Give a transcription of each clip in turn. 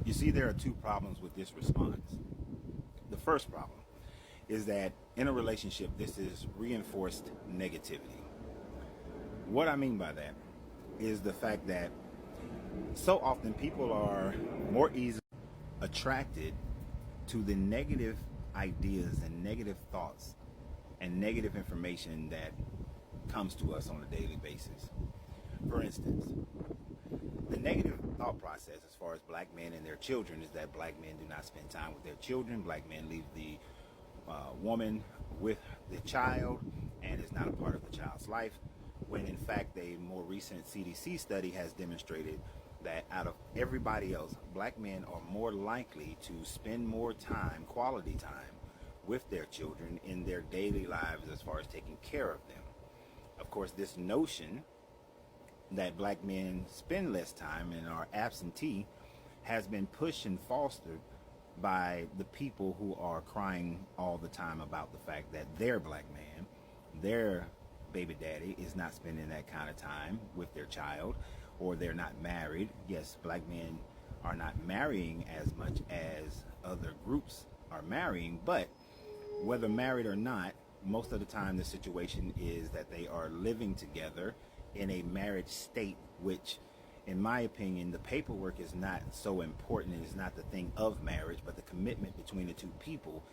You see, there are two problems with this response. The first problem is that in a relationship, this is reinforced negativity. What I mean by that is the fact that so often people are more easily attracted to the negative ideas and negative thoughts and negative information that comes to us on a daily basis. For instance, the negative thought process as far as black men and their children is that black men do not spend time with their children. Black men leave the woman with the child and is not a part of the child's life, when in fact a more recent CDC study has demonstrated that out of everybody else, black men are more likely to spend more time, quality time, with their children in their daily lives as far as taking care of them. Of course, this notion that black men spend less time and are absentee has been pushed and fostered by the people who are crying all the time about the fact that their black man, their baby daddy, is not spending that kind of time with their child, or they're not married. Yes, black men are not marrying as much as other groups are marrying, but whether married or not, most of the time the situation is that they are living together in a marriage state, which in my opinion, the paperwork is not so important and is not the thing of marriage, but the commitment between the two people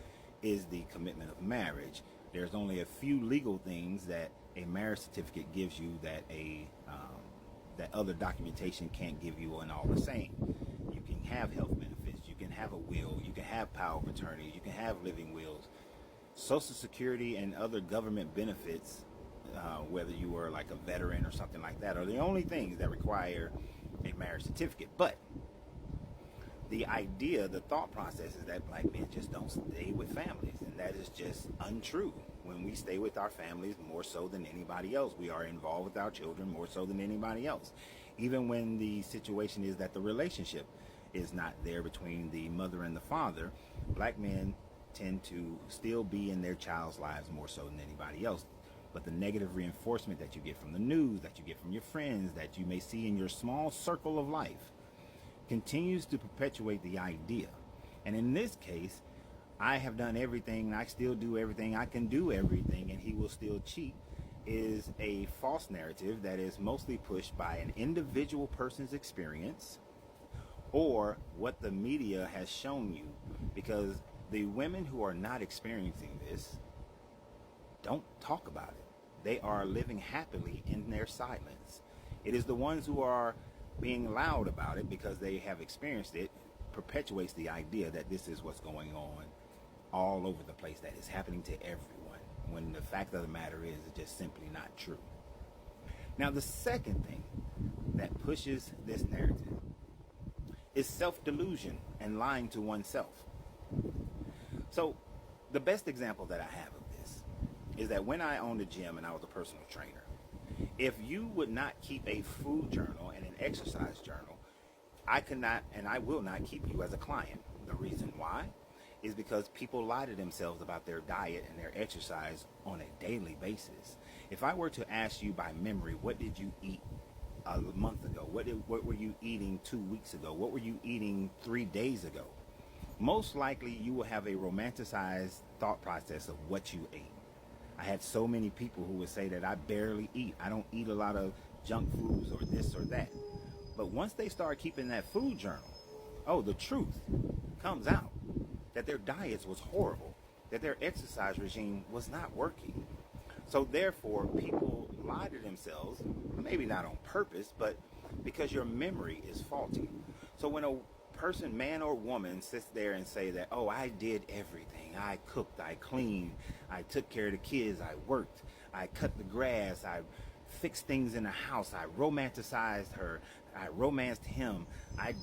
is the commitment of marriage. There's only a few legal things that a marriage certificate gives you that that other documentation can't give you, and all the same. You can have health benefits, you can have a will, you can have power of attorney, you can have living wills. Social Security and other government benefits, whether you were like a veteran or something like that, are the only things that require a marriage certificate. But the idea, the thought process is that black men just don't stay with families, and that is just untrue. When we stay with our families more so than anybody else, we are involved with our children more so than anybody else. Even when the situation is that the relationship is not there between the mother and the father, black men tend to still be in their child's lives more so than anybody else. But the negative reinforcement that you get from the news, that you get from your friends, that you may see in your small circle of life, continues to perpetuate the idea. And in this case, I have done everything, I still do everything, I can do everything, and he will still cheat, is a false narrative that is mostly pushed by an individual person's experience or what the media has shown you. Because the women who are not experiencing this don't talk about it. They are living happily in their silence. It is the ones who are being loud about it because they have experienced it, perpetuates the idea that this is what's going on all over the place, that is happening to everyone, when the fact of the matter is it's just simply not true. Now, the second thing that pushes this narrative is self-delusion and lying to oneself. So the best example that I have of this is that when I owned a gym and I was a personal trainer, if you would not keep a food journal and an exercise journal, I could not and I will not keep you as a client. The reason why is because people lie to themselves about their diet and their exercise on a daily basis. If I were to ask you by memory, what did you eat a month ago? What were you eating 2 weeks ago? What were you eating 3 days ago? Most likely you will have a romanticized thought process of what you ate. I had so many people who would say that I barely eat. I don't eat a lot of junk foods or this or that. But once they start keeping that food journal, the truth comes out that their diets was horrible, that their exercise regime was not working. So therefore, people lie to themselves, maybe not on purpose, but because your memory is faulty. So when a person, man or woman, sits there and say that, I did everything. I cooked, I cleaned, I took care of the kids, I worked, I cut the grass, I fixed things in the house, I romanticized her, I romanced him, I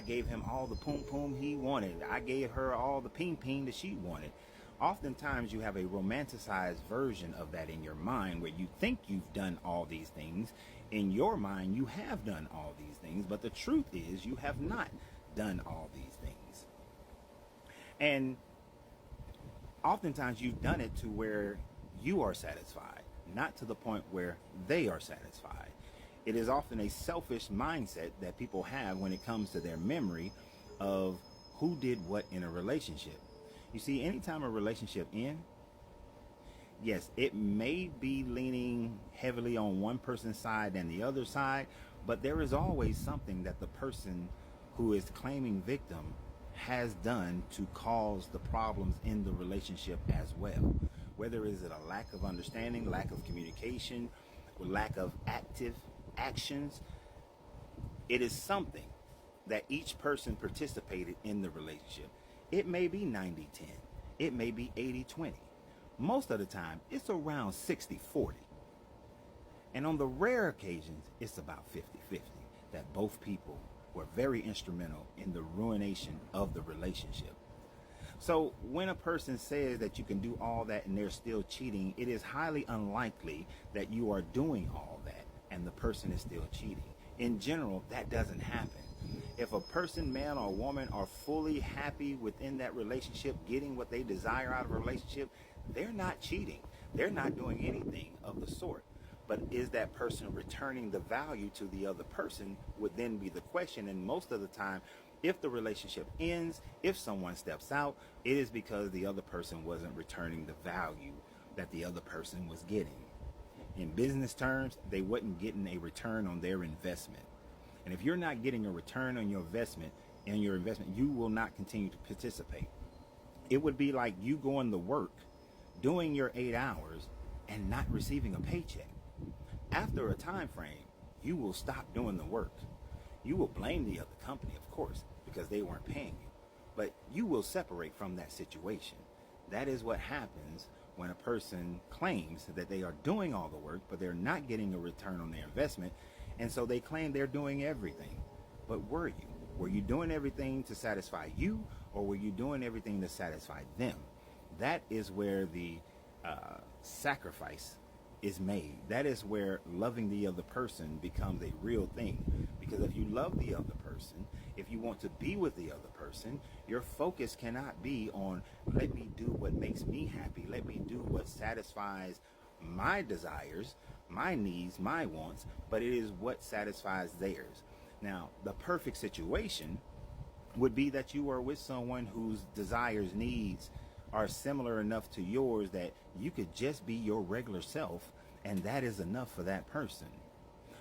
gave him all the poom poom he wanted, I gave her all the ping ping that she wanted. Oftentimes you have a romanticized version of that in your mind where you think you've done all these things. In your mind, you have done all these things, but the truth is you have not done all these things. And oftentimes you've done it to where you are satisfied, not to the point where they are satisfied. It is often a selfish mindset that people have when it comes to their memory, of who did what in a relationship. You see, anytime a relationship ends, yes, it may be leaning heavily on one person's side than the other side, but there is always something that the person who is claiming victim has done to cause the problems in the relationship as well. Whether is it a lack of understanding, lack of communication, or lack of active actions, it is something that each person participated in the relationship. It may be 90-10, it may be 80-20. Most of the time, it's around 60-40. And on the rare occasions, it's about 50-50, that both people were very instrumental in the ruination of the relationship. So when a person says that you can do all that and they're still cheating, it is highly unlikely that you are doing all that and the person is still cheating. In general, that doesn't happen. If a person, man or woman, are fully happy within that relationship, getting what they desire out of a relationship, they're not cheating. They're not doing anything of the sort. But is that person returning the value to the other person would then be the question. And most of the time, if the relationship ends, if someone steps out, it is because the other person wasn't returning the value that the other person was getting. In business terms, they wasn't getting a return on their investment. And if you're not getting a return on your investment, you will not continue to participate. It would be like you going to work, doing your 8 hours, and not receiving a paycheck. After a time frame, you will stop doing the work. You will blame the other company, of course, because they weren't paying you. But you will separate from that situation. That is what happens when a person claims that they are doing all the work, but they're not getting a return on their investment. And so they claim they're doing everything. But were you? Were you doing everything to satisfy you, or were you doing everything to satisfy them? That is where the sacrifice is made. That is where loving the other person becomes a real thing. Because if you love the other person, if you want to be with the other person, your focus cannot be on, let me do what makes me happy, let me do what satisfies my desires, my needs, my wants, but it is what satisfies theirs. Now, the perfect situation would be that you are with someone whose desires, needs are similar enough to yours that you could just be your regular self, and that is enough for that person.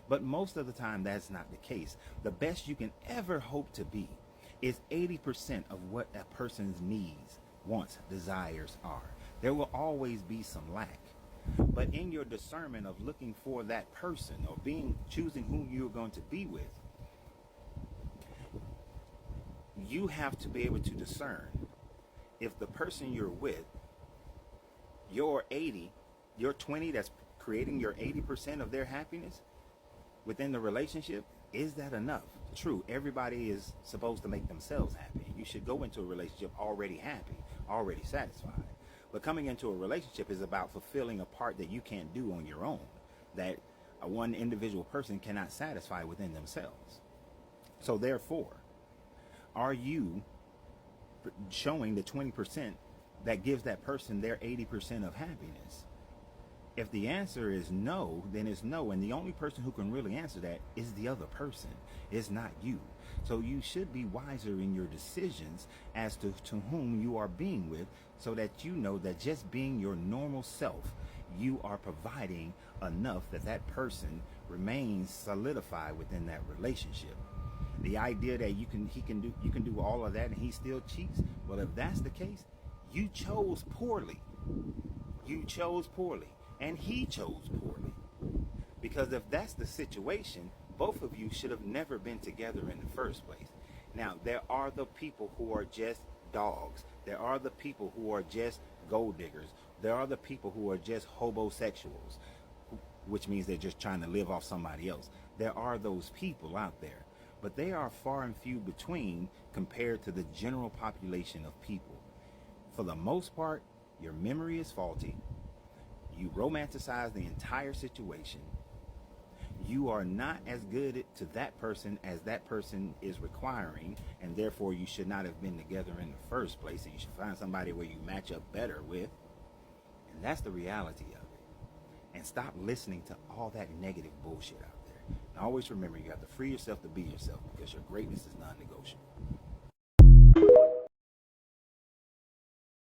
But most of the time, that's not the case. The best you can ever hope to be is 80% of what a person's needs, wants, desires are. There will always be some lack. But in your discernment of looking for that person or choosing who you're going to be with, you have to be able to discern if the person you're with, your 20 that's creating your 80% of their happiness within the relationship, is that enough? True, everybody is supposed to make themselves happy. You should go into a relationship already happy, already satisfied. But coming into a relationship is about fulfilling a part that you can't do on your own, that one individual person cannot satisfy within themselves. So therefore, are you showing the 20% that gives that person their 80% of happiness? If the answer is no, then it's no. And the only person who can really answer that is the other person. It's not you. So you should be wiser in your decisions as to whom you are being with, so that you know that just being your normal self, you are providing enough that that person remains solidified within that relationship. The idea that you can do all of that and he still cheats, well, if that's the case, you chose poorly. You chose poorly. And he chose poorly. Because if that's the situation, both of you should have never been together in the first place. Now, there are the people who are just dogs. There are the people who are just gold diggers. There are the people who are just hobosexuals, which means they're just trying to live off somebody else. There are those people out there. But they are far and few between compared to the general population of people. For the most part, your memory is faulty. You romanticize the entire situation. You are not as good to that person as that person is requiring, and therefore you should not have been together in the first place, and you should find somebody where you match up better with. And that's the reality of it. And stop listening to all that negative bullshit out there. And always remember, you have to free yourself to be yourself, because your greatness is non-negotiable.